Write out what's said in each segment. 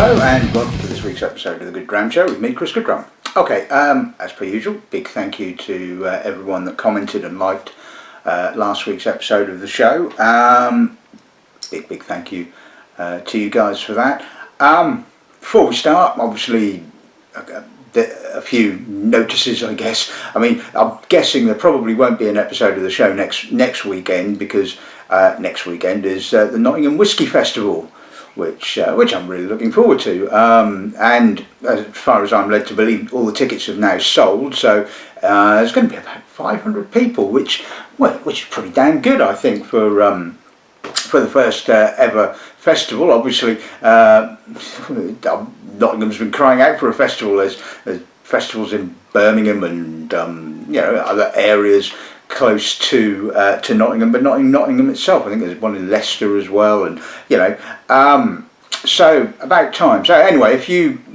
Hello and welcome to this week's episode of the Goodrum Show with me, Chris Goodrum. Okay, as per usual, big thank you to everyone that commented and liked last week's episode of the show. Big thank you to you guys for that. Before we start, obviously a few notices, I guess. I mean, I'm guessing there probably won't be an episode of the show next weekend because next weekend is the Nottingham Whisky Festival, which I'm really looking forward to. And as far as I'm led to believe, all the tickets have now sold, so there's going to be about 500 people, which is pretty damn good, I think, for the first ever festival. Obviously, Nottingham's been crying out for a festival. There's festivals in Birmingham and other areas close to Nottingham, but not in Nottingham itself. I think there's one in Leicester as well, and so about time. So anyway, if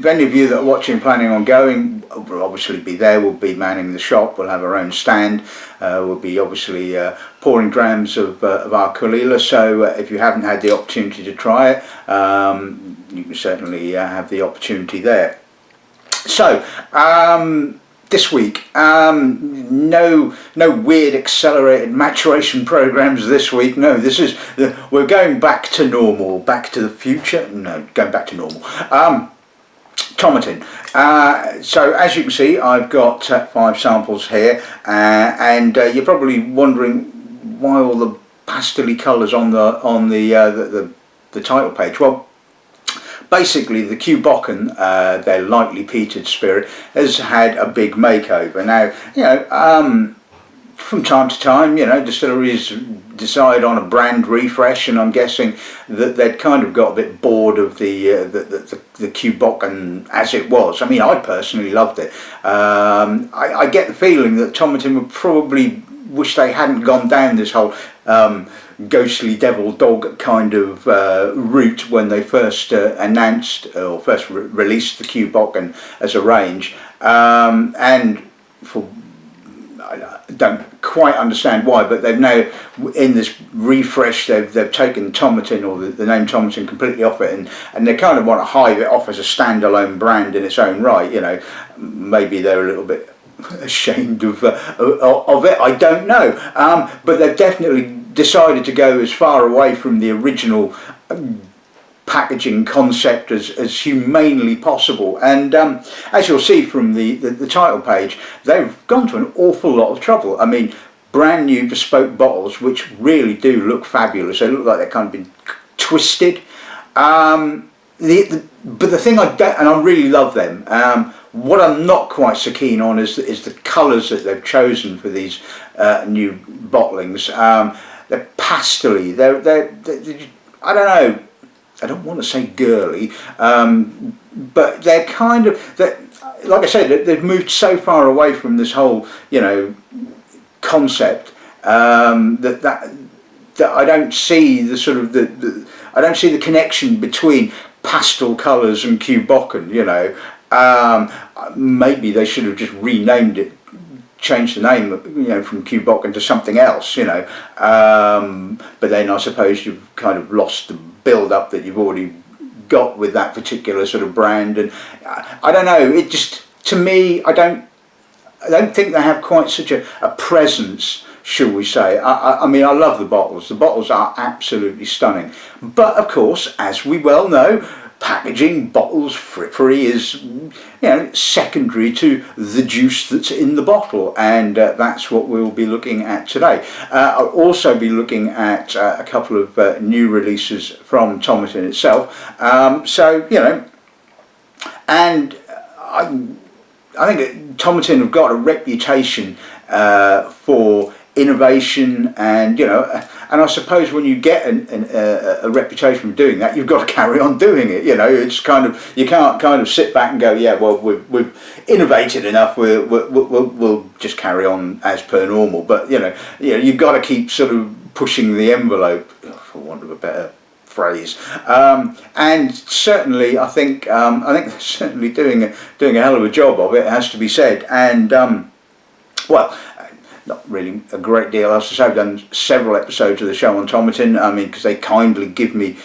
any of you that are watching planning on going, will obviously be there. We'll be manning the shop. We'll have our own stand. We'll be obviously pouring drams of our Kalila. So if you haven't had the opportunity to try it, you can certainly have the opportunity there. So this week, no weird accelerated maturation programs this week. No, we're going back to normal, back to the future. No, going back to normal. Tomatin. So as you can see, I've got 5 samples here, and you're probably wondering why all the pastel colours on the title page. Well, basically, the Cu Bocan, their lightly peated spirit, has had a big makeover. Now, from time to time, distilleries decide on a brand refresh, and I'm guessing that they'd kind of got a bit bored of the Cu Bocan as it was. I mean, I personally loved it. I get the feeling that Tomatin would probably wish they hadn't gone down this whole ghostly devil dog kind of route when they first announced or first released the Cu Bocan as a range, and I don't quite understand why, but they've now, in this refresh, they've taken Tomatin, or the name Tomatin, completely off it, and they kind of want to hive it off as a standalone brand in its own right. Maybe they're a little bit ashamed of it, I don't know, but they've definitely decided to go as far away from the original packaging concept as humanely possible, and as you'll see from the title page, they've gone to an awful lot of trouble. I mean, brand new bespoke bottles which really do look fabulous. They look like they've kind of been twisted, but the thing I don't, and I really love them, what I'm not quite so keen on is the colours that they've chosen for these new bottlings. They're pastel-y, they're I don't know, I don't want to say girly, but they're kind of, like I said, they've moved so far away from this whole concept that I don't see the sort of I don't see the connection between pastel colours and Cu Bocan. Maybe they should have just renamed it, changed the name, from Cu Bocan to something else, but then I suppose you've kind of lost the build-up that you've already got with that particular sort of brand, and I don't know. It just, to me, I don't think they have quite such a presence, shall we say. I mean, I love the bottles. The bottles are absolutely stunning, but of course, as we well know, packaging, bottles, frippery is secondary to the juice that's in the bottle, and that's what we'll be looking at today. I'll also be looking at a couple of new releases from Tomatin itself, and I think Tomatin have got a reputation for innovation, and and I suppose when you get a reputation for doing that, you've got to carry on doing it. It's kind of, you can't kind of sit back and go, yeah, well, we've innovated enough, we'll just carry on as per normal. But you've got to keep sort of pushing the envelope, for want of a better phrase, and certainly I think they're certainly doing a hell of a job of it, has to be said. And well, not really a great deal else to say. I've done several episodes of the show on Tomatin, I mean, because they kindly give me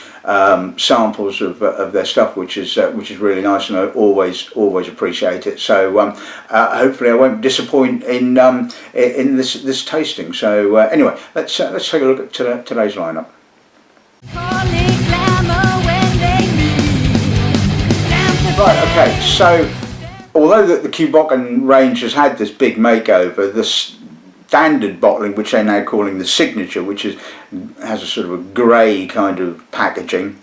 samples of their stuff, which is really nice, and I always appreciate it. So hopefully I won't disappoint in this tasting. So anyway, let's take a look at today's lineup. Right, okay, so although the Cu Bocan range has had this big makeover, the standard bottling, which they're now calling the Signature, which has a sort of a grey kind of packaging,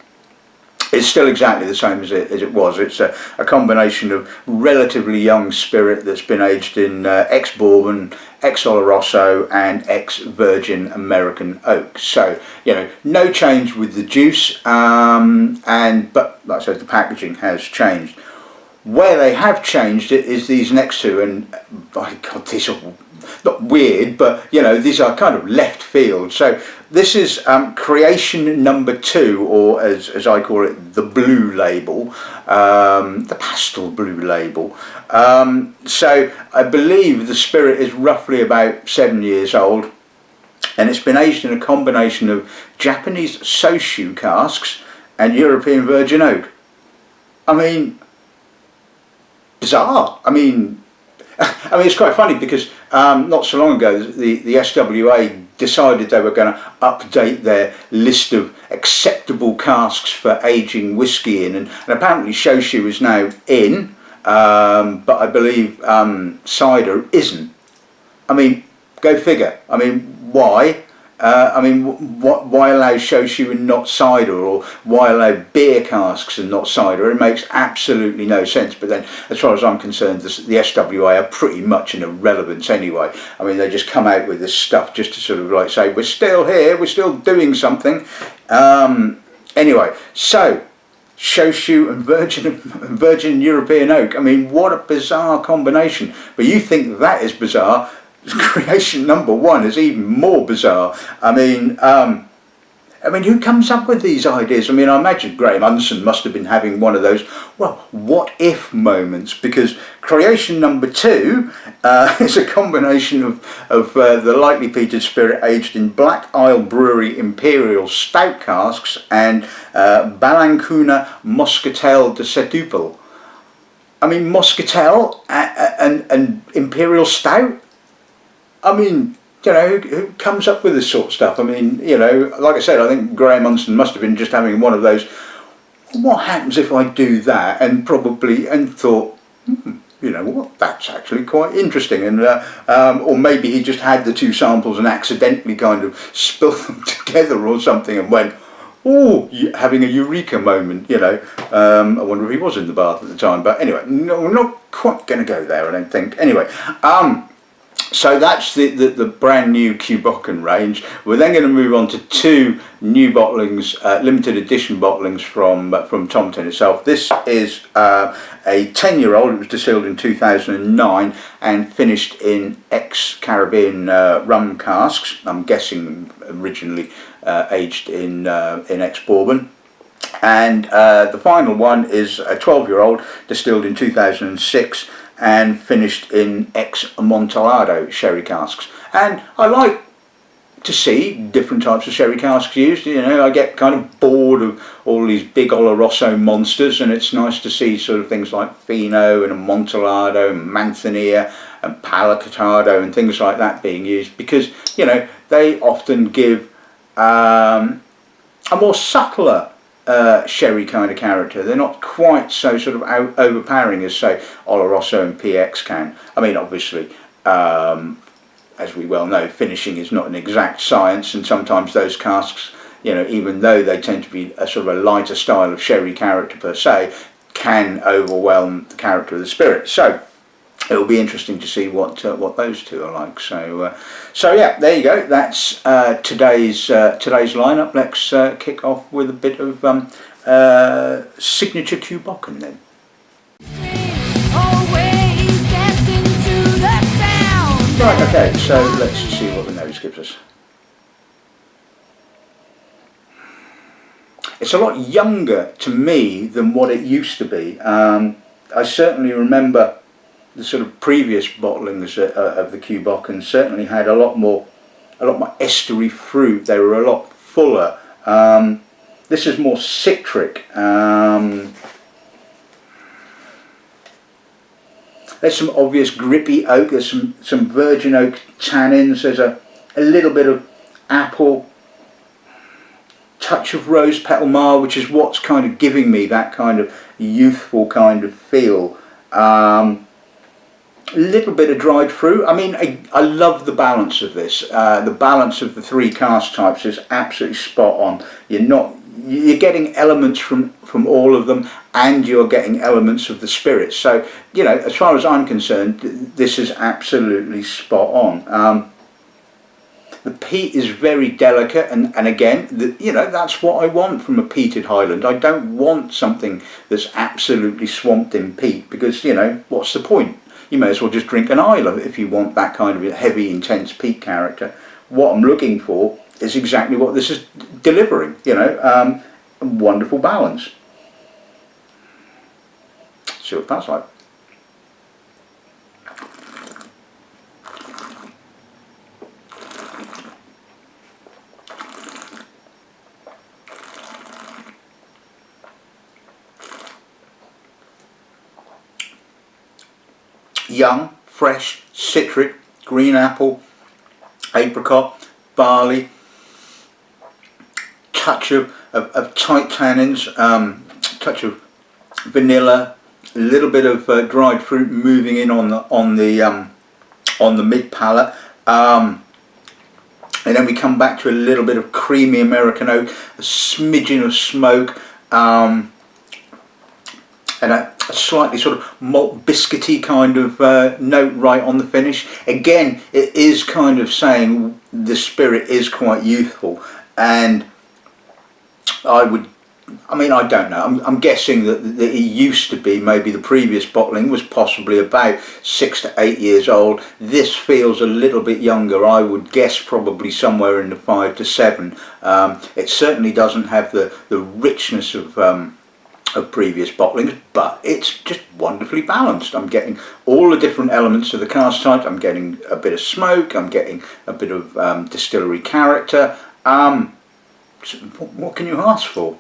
is still exactly the same as it was. It's a combination of relatively young spirit that's been aged in ex-bourbon, ex-oloroso and ex-virgin American oak. So, you know, no change with the juice, but like I said, the packaging has changed. Where they have changed it is these next two, and by God, these are not weird, but you know, these are kind of left field. So this is Creation No2, or as I call it, the blue label, the pastel blue label. So I believe the spirit is roughly about 7 years old, and it's been aged in a combination of Japanese Soshu casks and European virgin oak. I mean, bizarre. I mean, it's quite funny because not so long ago the SWA decided they were going to update their list of acceptable casks for aging whiskey in, and apparently Soshu is now in, but I believe cider isn't. I mean, go figure. I mean, why? Why allow Soshu and not cider, or why allow beer casks and not cider? It makes absolutely no sense. But then, as far as I'm concerned, the SWA are pretty much an irrelevance anyway. I mean, they just come out with this stuff just to sort of like say, we're still here, we're still doing something. Anyway, so Soshu and virgin European oak. I mean, what a bizarre combination. But you think that is bizarre? Creation No1 is even more bizarre. I mean, who comes up with these ideas? I mean, I imagine Graham Unson must have been having one of those, well, what if moments, because Creation No2 is a combination of the lightly peated spirit aged in Black Isle Brewery Imperial Stout casks and Ballan Moscatel de Setúbal. I mean, Moscatel and Imperial Stout? I mean, you know, who comes up with this sort of stuff? I mean, you know, like I said, I think Graham Unson must have been just having one of those, what happens if I do that? And thought, you know what, that's actually quite interesting. And or maybe he just had the two samples and accidentally kind of spilled them together or something and went, oh, having a eureka moment, you know. I wonder if he was in the bath at the time. But anyway, no, we're not quite going to go there, I don't think. Anyway, so that's the brand new Cu Bocan range. We're then going to move on to two new bottlings, limited edition bottlings from Tomatin itself. This is a 10-year-old. It was distilled in 2009 and finished in ex-Caribbean rum casks. I'm guessing originally aged in ex-bourbon. And the final one is a 12-year-old distilled in 2006 and finished in ex-Amontillado sherry casks. And I like to see different types of sherry casks used. You know, I get kind of bored of all these big Oloroso monsters, and it's nice to see sort of things like Fino and Amontillado and Manzanilla and Palacatado and things like that being used, because, you know, they often give a more subtler sherry kind of character. They're not quite so sort of overpowering as, say, Oloroso and PX can. I mean, obviously, as we well know, finishing is not an exact science, and sometimes those casks, you know, even though they tend to be a sort of a lighter style of sherry character per se, can overwhelm the character of the spirit. So it will be interesting to see what those two are like. So yeah, there you go. That's today's lineup. Let's kick off with a bit of signature Cu Bocan then. Right, okay, so let's see what the nose gives us. It's a lot younger to me than what it used to be. I certainly remember the sort of previous bottlings of the Cu Bocan certainly had a lot more estery fruit. They were a lot fuller. This is more citric. There's some obvious grippy oak. There's some virgin oak tannins. There's a little bit of apple, touch of rose petal mar, which is what's kind of giving me that kind of youthful kind of feel. A little bit of dried fruit. I mean, I love the balance of this. The balance of the three cask types is absolutely spot on. You're getting elements from all of them, and you're getting elements of the spirits. So, you know, as far as I'm concerned, this is absolutely spot on. The peat is very delicate, and again, you know, that's what I want from a peated Highland. I don't want something that's absolutely swamped in peat, because, you know, what's the point? You may as well just drink an Isla if you want that kind of heavy, intense peat character. What I'm looking for is exactly what this is delivering, you know, a wonderful balance. See what that's like. Young, fresh, citric, green apple, apricot, barley, touch of tight tannins, touch of vanilla, a little bit of dried fruit moving in on the mid palate, and then we come back to a little bit of creamy American oak, a smidgen of smoke, and a slightly sort of malt biscuity kind of note right on the finish. Again, it is kind of saying the spirit is quite youthful, and I don't know, I'm guessing that it used to be, maybe the previous bottling was possibly about 6 to 8 years old. This feels a little bit younger. I would guess probably somewhere in the 5 to 7. It certainly doesn't have the richness of previous bottlings, but it's just wonderfully balanced. I'm getting all the different elements of the cask type. I'm getting a bit of smoke, I'm getting a bit of distillery character. What can you ask for?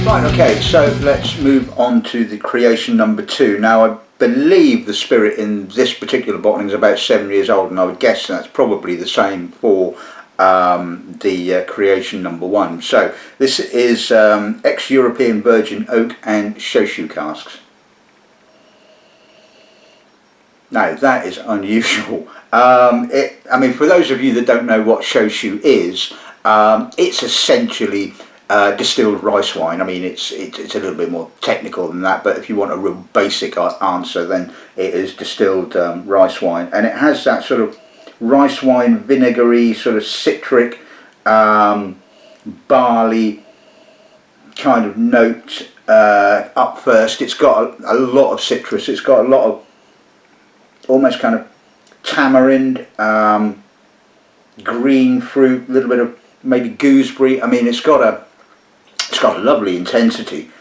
Right, okay, so let's move on to the Creation No2. Now, I believe the spirit in this particular bottling is about 7 years old, and I would guess that's probably the same for the Creation No1. So this is ex-European virgin oak and shochu casks. Now that is unusual. I mean, for those of you that don't know what shochu is, it's essentially distilled rice wine. I mean, it's a little bit more technical than that, but if you want a real basic answer, then it is distilled rice wine, and it has that sort of rice wine vinegary, sort of citric, barley kind of note up first. It's got a lot of citrus. It's got a lot of almost kind of tamarind, green fruit, a little bit of maybe gooseberry. I mean, it's got a lovely intensity.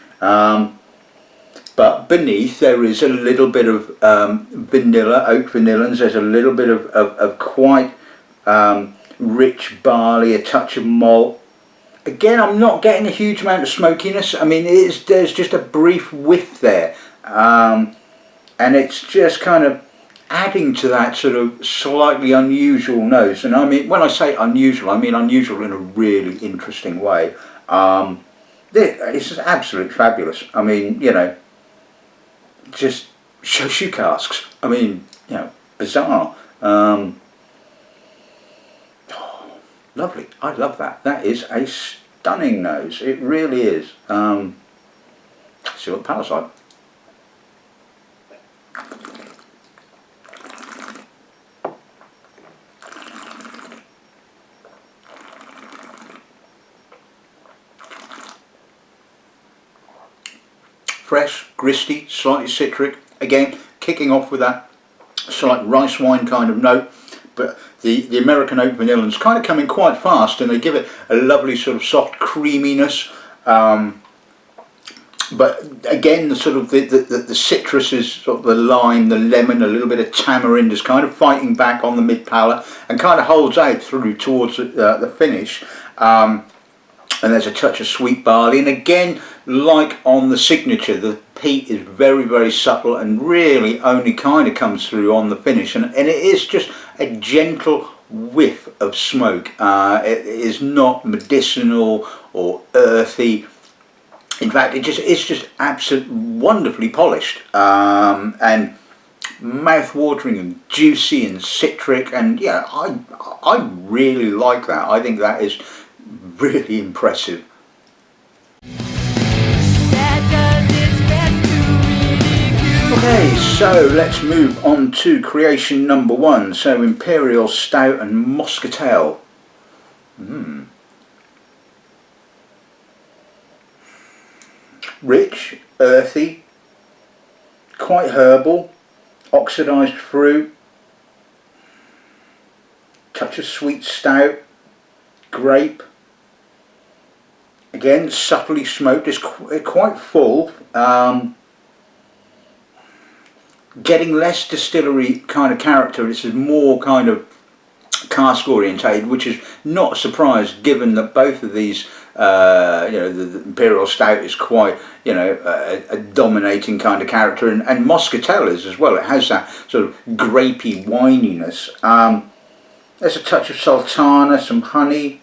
But beneath there is a little bit of vanilla, oak vanillins. There's a little bit of quite rich barley, a touch of malt. Again, I'm not getting a huge amount of smokiness. I mean, there's just a brief whiff there, and it's just kind of adding to that sort of slightly unusual nose. And I mean, when I say unusual, I mean unusual in a really interesting way. It's absolutely fabulous. I mean, you know, just shochu casks. I mean, you know, bizarre. Oh, lovely. I love that. That is a stunning nose. It really is. See what the palate's like. Fresh, gristy, slightly citric, again kicking off with that slight rice wine kind of note, but the American oak vanillins kind of come in quite fast, and they give it a lovely sort of soft creaminess, but again, the sort of the citrus is sort of the lime, the lemon, a little bit of tamarind is kind of fighting back on the mid palate and kind of holds out through towards the finish. And there's a touch of sweet barley, and again, like on the Signature, the peat is very, very subtle and really only kind of comes through on the finish, and it is just a gentle whiff of smoke. It is not medicinal or earthy. In fact, it's just absolutely wonderfully polished, and mouth-watering and juicy and citric, and yeah, I really like that. I think that is really impressive. Okay, so let's move on to creation number 1. So Imperial Stout and Muscatel. Rich, earthy, quite herbal, oxidised fruit, touch of sweet stout, grape. Again, subtly smoked, it's quite full, getting less distillery kind of character. This is more kind of cask orientated, which is not a surprise given that both of these, you know, the Imperial Stout is quite, you know, a dominating kind of character, and Muscatel is as well. It has that sort of grapey wininess. There's a touch of sultana, some honey.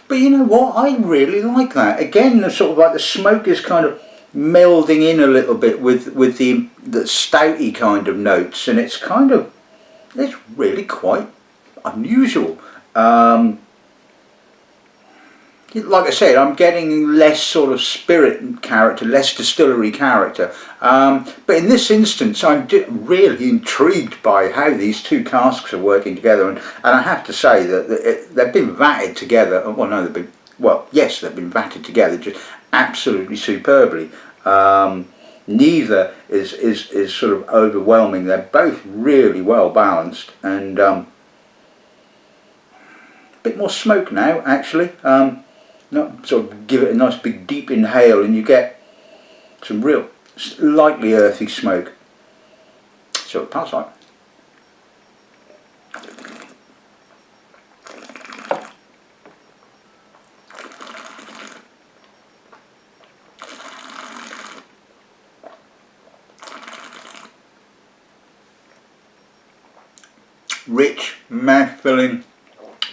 But you know what, I really like that. Again, the sort of like the smoke is kind of melding in a little bit with the stouty kind of notes, and it's really quite unusual. Like I said, I'm getting less sort of spirit character, less distillery character. But in this instance, I'm really intrigued by how these two casks are working together, and I have to say that they've been vatted together. Well, no, yes, they've been vatted together, just absolutely superbly. Neither is sort of overwhelming. They're both really well balanced, and a bit more smoke now, actually. Not sort of give it a nice big deep inhale, and you get some real lightly earthy smoke. So pass on. Rich, mouth-filling,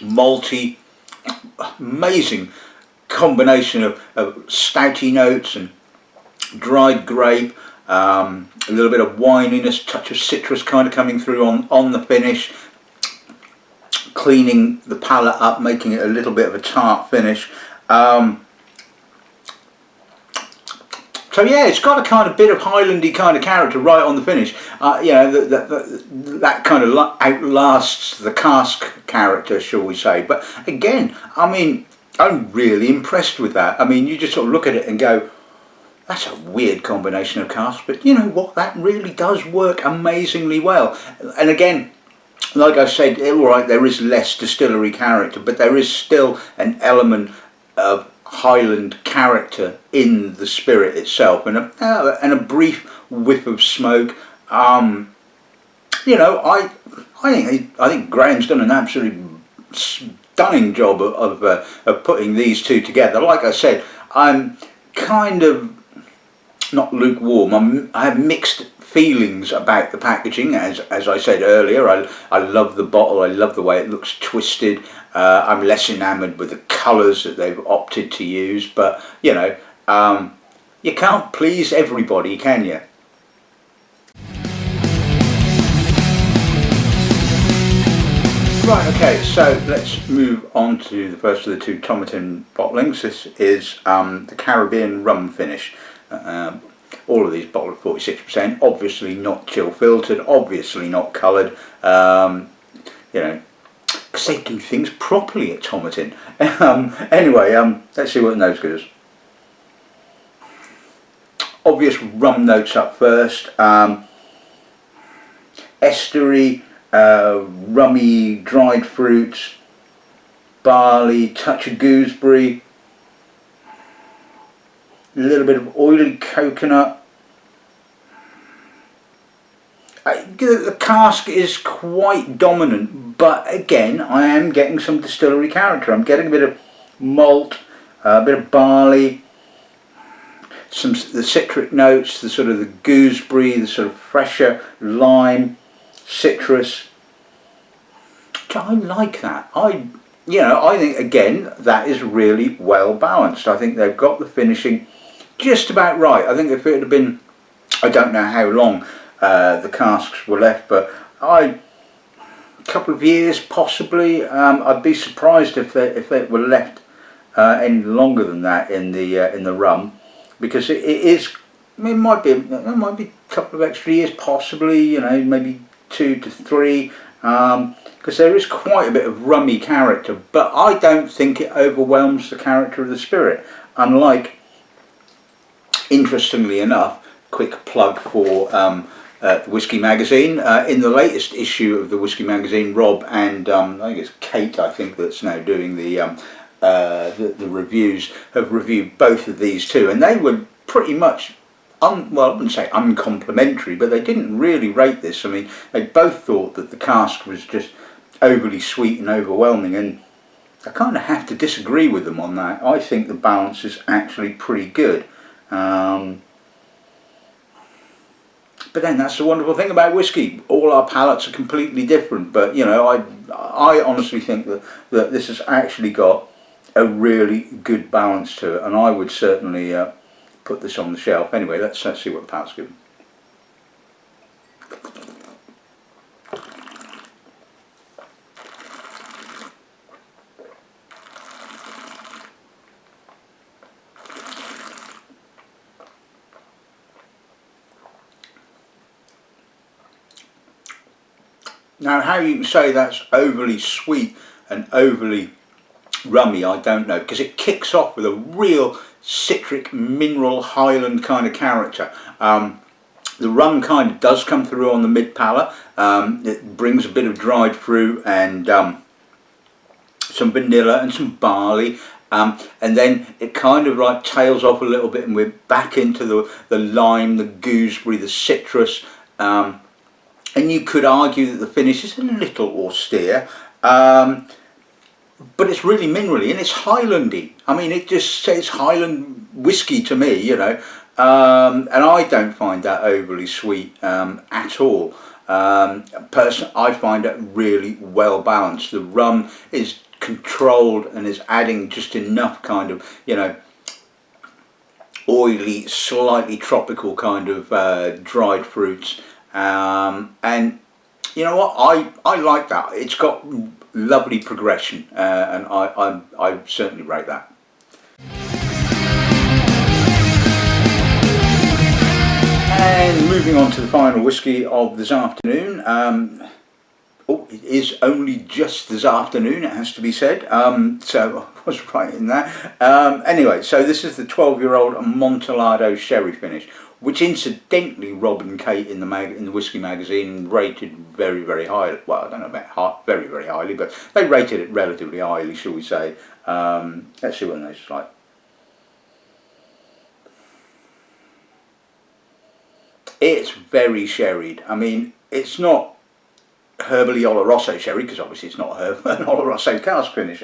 malty, amazing combination of stouty notes and dried grape, a little bit of wininess, touch of citrus kind of coming through on the finish, cleaning the palate up, making it a little bit of a tart finish. So yeah, it's got a kind of bit of Highlandy kind of character right on the finish. You know, that kind of outlasts the cask character, shall we say. But again, I mean, I'm really impressed with that. I mean, you just sort of look at it and go, that's a weird combination of casks, but you know what, that really does work amazingly well. And again, like I said, all right, there is less distillery character, but there is still an element of Highland character in the spirit itself, and a brief whiff of smoke. You know, I think Graham's done an absolutely stunning job of putting these two together. Like I said, I'm kind of not lukewarm. I have mixed feelings about the packaging. As I said earlier, I love the bottle. I love the way it looks twisted. I'm less enamoured with the colours that they've opted to use, but you know, you can't please everybody, can you? Right, okay, so let's move on to the first of the two Tomatin bottlings. This is the Caribbean rum finish. All of these bottled at 46%, obviously not chill filtered, obviously not coloured, you know, because they do things properly at Tomatin. Anyway, let's see what the nose gives. Obvious rum notes up first. Estery, rummy, dried fruits, barley, touch of gooseberry, a little bit of oily coconut. The cask is quite dominant, but again, I am getting some distillery character. I'm getting a bit of malt, a bit of barley, the citric notes, the sort of the gooseberry, the sort of fresher lime, citrus. I like that. I think again that is really well balanced. I think they've got the finishing just about right. I think if it had been, I don't know how long the casks were left, but a couple of years possibly. I'd be surprised if they were left any longer than that in the rum, because it is. I mean, it might be a couple of extra years possibly. Maybe 2 to 3. Because there is quite a bit of rummy character, but I don't think it overwhelms the character of the spirit. Unlike, interestingly enough, quick plug for the Whiskey Magazine. In the latest issue of the Whiskey Magazine, Rob and I think it's Kate, I think, that's now doing the reviews, have reviewed both of these two, and they were pretty much well, I wouldn't say uncomplimentary, but they didn't really rate this. I mean, they both thought that the cask was just overly sweet and overwhelming, and I kind of have to disagree with them on that. I think the balance is actually pretty good. But then that's the wonderful thing about whiskey. All our palates are completely different, but I honestly think that this has actually got a really good balance to it, and I would certainly put this on the shelf. Anyway, let's see what the palate's given. Now, how you can say that's overly sweet and overly rummy, I don't know, because it kicks off with a real citric, mineral, highland kind of character. The rum kind of does come through on the mid palate. It brings a bit of dried fruit and some vanilla and some barley, and then it kind of like tails off a little bit, and we're back into the lime, the gooseberry, the citrus. And you could argue that the finish is a little austere, but it's really minerally and it's Highlandy. I mean, it just says Highland whiskey to me, and I don't find that overly sweet at all. Personally, I find it really well balanced. The rum is controlled and is adding just enough kind of, oily, slightly tropical kind of dried fruits. And you know what, I like that. It's got lovely progression, and I certainly rate that. And moving on to the final whiskey of this afternoon. It is only just this afternoon, it has to be said, so I was right in that. Anyway, so this is the 12-year-old Amontillado sherry finish, which incidentally Rob and Kate in the Whiskey Magazine rated very, very highly. Well, I don't know about very, very highly, but they rated it relatively highly, shall we say. Let's see what it tastes like. It's very sherried. I mean, it's not herbally Oloroso sherry, because obviously it's not an Oloroso cask finish.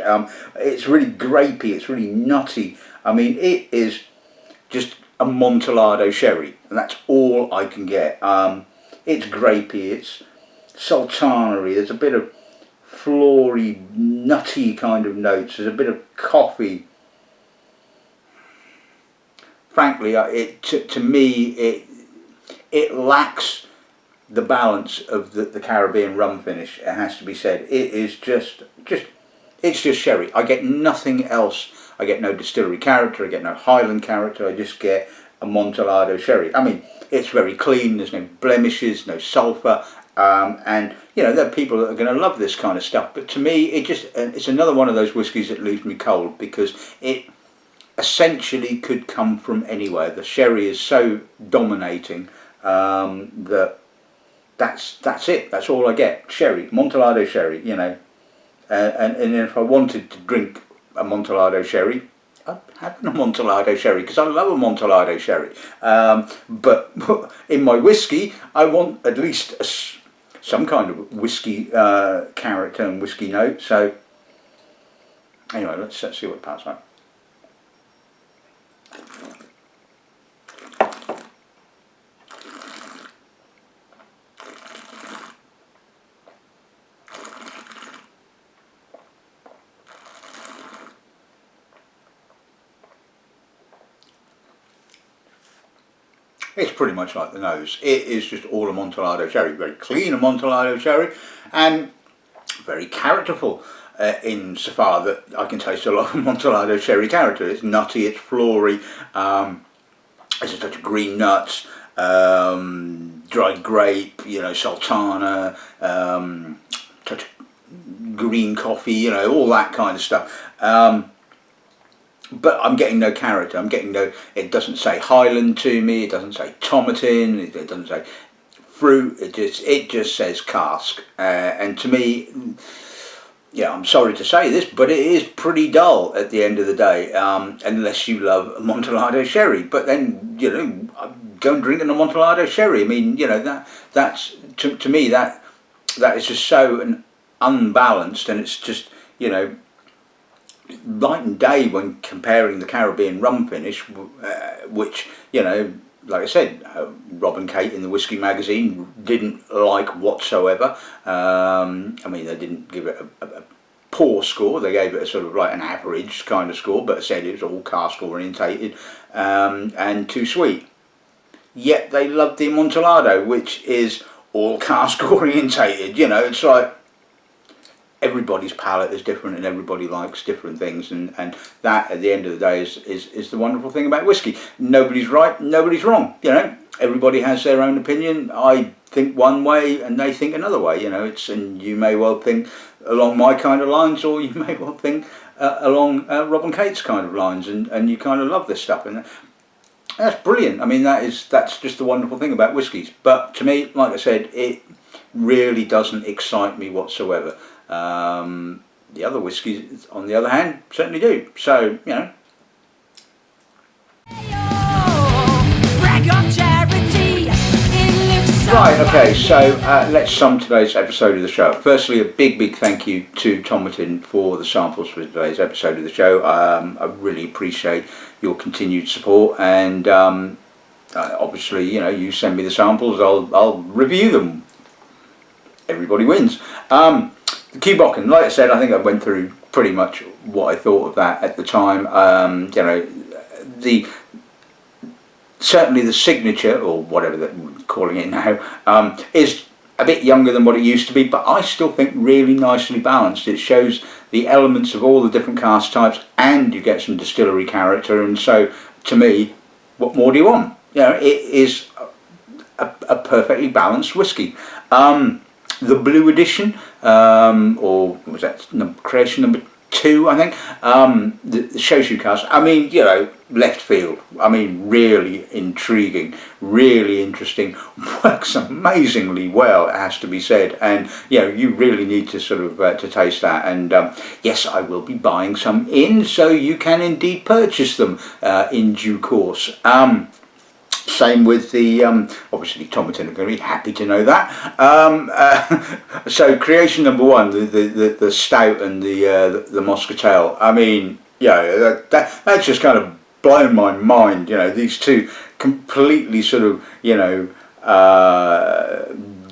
It's really grapey, it's really nutty. I mean, it is just Amontillado sherry, and that's all I can get. It's grapey, it's sultanery, there's a bit of flory, nutty kind of notes, there's a bit of coffee. Frankly, to me it lacks the balance of the Caribbean rum finish, it has to be said. It is it's just sherry. I get nothing else. I get no distillery character, I get no Highland character, I just get Amontillado sherry. I mean, it's very clean, there's no blemishes, no sulphur, and there are people that are going to love this kind of stuff, but to me it's another one of those whiskies that leaves me cold, because it essentially could come from anywhere. The sherry is so dominating that's it, that's all I get. Sherry, Amontillado sherry, and if I wanted to drink Amontillado sherry, have an Amontillado sherry because I love Amontillado sherry. But in my whiskey, I want at least some kind of whiskey character and whiskey note. So anyway, let's see what it passes like. It's pretty much like the nose. It is just all Amontillado sherry, very clean Amontillado sherry, and very characterful in so far that I can taste a lot of Amontillado sherry character. It's nutty, it's flory, there's a touch of green nuts, dried grape, you know, sultana, touch of green coffee, you know, all that kind of stuff. But I'm getting no character. I'm getting no. It doesn't say Highland to me. It doesn't say Tomatin. It doesn't say fruit. It just says cask. And to me, yeah, I'm sorry to say this, but it is pretty dull at the end of the day, unless you love Amontillado sherry. But then, you know, go and drink an Amontillado sherry. I mean, you know, that's to me that is just so unbalanced, and it's just, you know, night and day when comparing the Caribbean rum finish, which, you know, like I said, Rob and Kate in the Whiskey magazine didn't like whatsoever. I mean, they didn't give it a poor score. They gave it a sort of like an average kind of score, but said it was all cask orientated and too sweet. Yet they loved the Amontillado, which is all cask orientated. You know, it's like everybody's palate is different and everybody likes different things, and that at the end of the day is the wonderful thing about whiskey. Nobody's right, nobody's wrong, you know. Everybody has their own opinion. I think one way and they think another way, you know. And you may well think along my kind of lines, or you may well think along Rob and Kate's kind of lines, and you kind of love this stuff, and that's brilliant. I mean, that's just the wonderful thing about whiskies. But to me, like I said, it really doesn't excite me whatsoever. The other whiskies, on the other hand, certainly do. So, you know. Right, okay, so let's sum today's episode of the show. Firstly, a big thank you to Tomatin for the samples for today's episode of the show. I really appreciate your continued support, and obviously, you know, you send me the samples, I'll review them. Everybody wins. The Cu Bocan, like I said, I think I went through pretty much what I thought of that at the time. You know, certainly the signature, or whatever they're calling it now, is a bit younger than what it used to be, but I still think really nicely balanced. It shows the elements of all the different cask types, and you get some distillery character, and so to me, what more do you want? You know, it is a perfectly balanced whiskey. The blue edition, or what was that, Creation No2, I think, the Shoshu cask, I mean, you know, left field. I mean, really intriguing, really interesting, works amazingly well, it has to be said, and, you know, you really need to sort of, to taste that, and yes, I will be buying some in, so you can indeed purchase them in due course. Same with the, obviously Tomatin are going to be happy to know that. So Creation No1, the stout and the muscatel. I mean, yeah, that's just kind of blown my mind. You know, these two completely sort of, you know,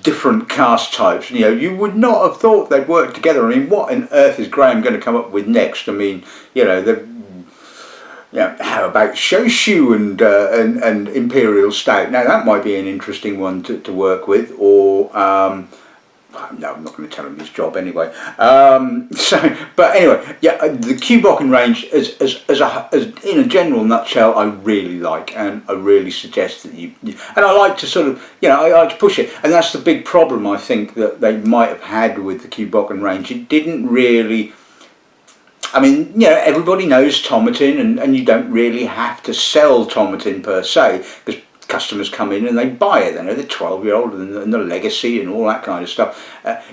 different cask types. You know, you would not have thought they'd work together. I mean, what on earth is Graham going to come up with next? I mean, you know, yeah, how about Shoshu and Imperial Stout? Now that might be an interesting one to work with, or no, I'm not going to tell him his job anyway. But anyway, yeah, the Cu Bocan range, as in a general nutshell, I really like, and I really suggest that you and I like to sort of, you know, I like to push it, and that's the big problem I think that they might have had with the Cu Bocan range. It didn't really. I mean, you know, everybody knows Tomatin, and you don't really have to sell Tomatin per se, because customers come in and they buy it. They know the 12-year-old and the legacy and all that kind of stuff.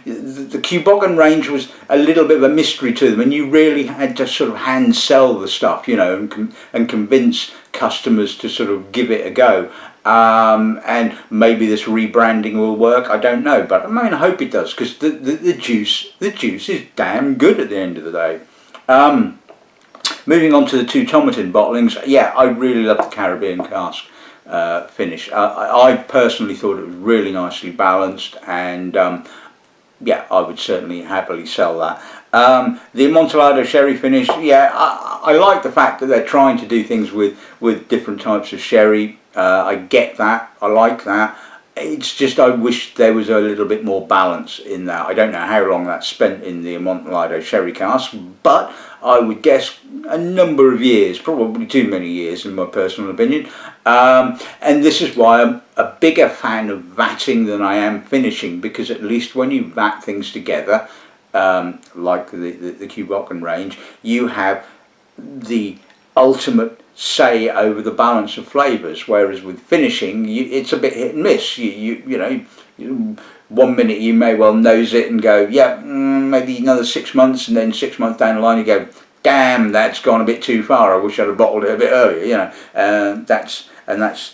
The Cu Bocan range was a little bit of a mystery to them, and you really had to sort of hand sell the stuff, you know, and convince customers to sort of give it a go. And maybe this rebranding will work, I don't know, but I mean, I hope it does, because the juice is damn good at the end of the day. Moving on to the 2 Tomatin bottlings, yeah, I really love the Caribbean cask finish. I personally thought it was really nicely balanced, and yeah, I would certainly happily sell that. The Amontillado sherry finish, yeah, I like the fact that they're trying to do things with different types of sherry. I get that, I like that. It's just I wish there was a little bit more balance in that. I don't know how long that's spent in the Amontillado sherry cask, but I would guess a number of years, probably too many years in my personal opinion. And this is why I'm a bigger fan of vatting than I am finishing, because at least when you vat things together, like the Cu Bocan range, you have the ultimate say over the balance of flavours, whereas with finishing it's a bit hit and miss. You know, 1 minute you may well nose it and go, yeah, maybe another 6 months, and then 6 months down the line you go, damn, that's gone a bit too far, I wish I'd have bottled it a bit earlier, you know. That's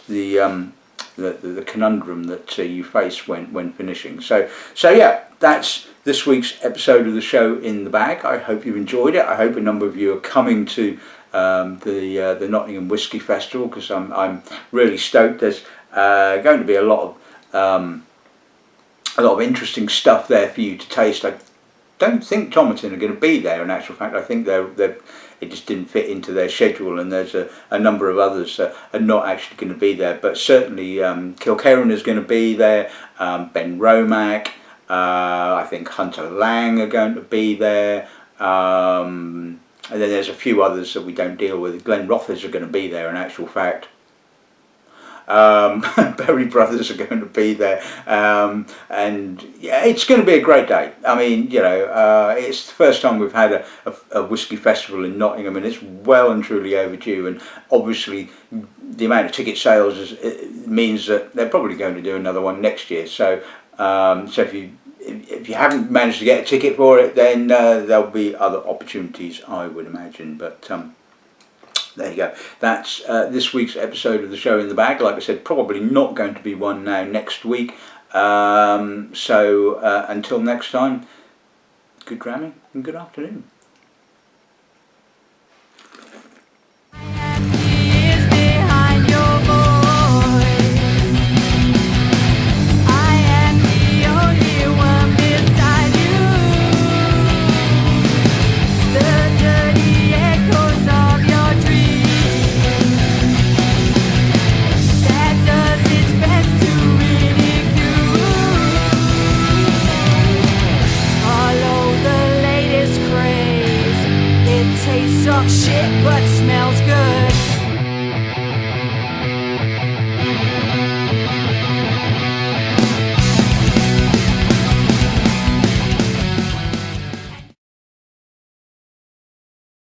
the conundrum that you face when finishing. So yeah, that's this week's episode of the show in the bag. I hope you've enjoyed it. I hope a number of you are coming to the Nottingham Whisky Festival, because I'm really stoked. There's going to be a lot of interesting stuff there for you to taste. I don't think Tomatin are going to be there, in actual fact. I think it just didn't fit into their schedule, and there's a number of others that are not actually going to be there, but certainly Kilkerran is going to be there, Ben Romack, I think Hunter Lang are going to be there, and then there's a few others that we don't deal with. Glen Rothers are going to be there, in actual fact. Berry Brothers are going to be there, and yeah, it's going to be a great day. I mean, you know, it's the first time we've had a whisky festival in Nottingham, and it's well and truly overdue. And obviously, the amount of ticket sales means that they're probably going to do another one next year. So, if you haven't managed to get a ticket for it, then there'll be other opportunities, I would imagine. But there you go. That's this week's episode of the show in the bag. Like I said, probably not going to be one now next week. So until next time, good dramming and good afternoon. Tastes of shit but smells good.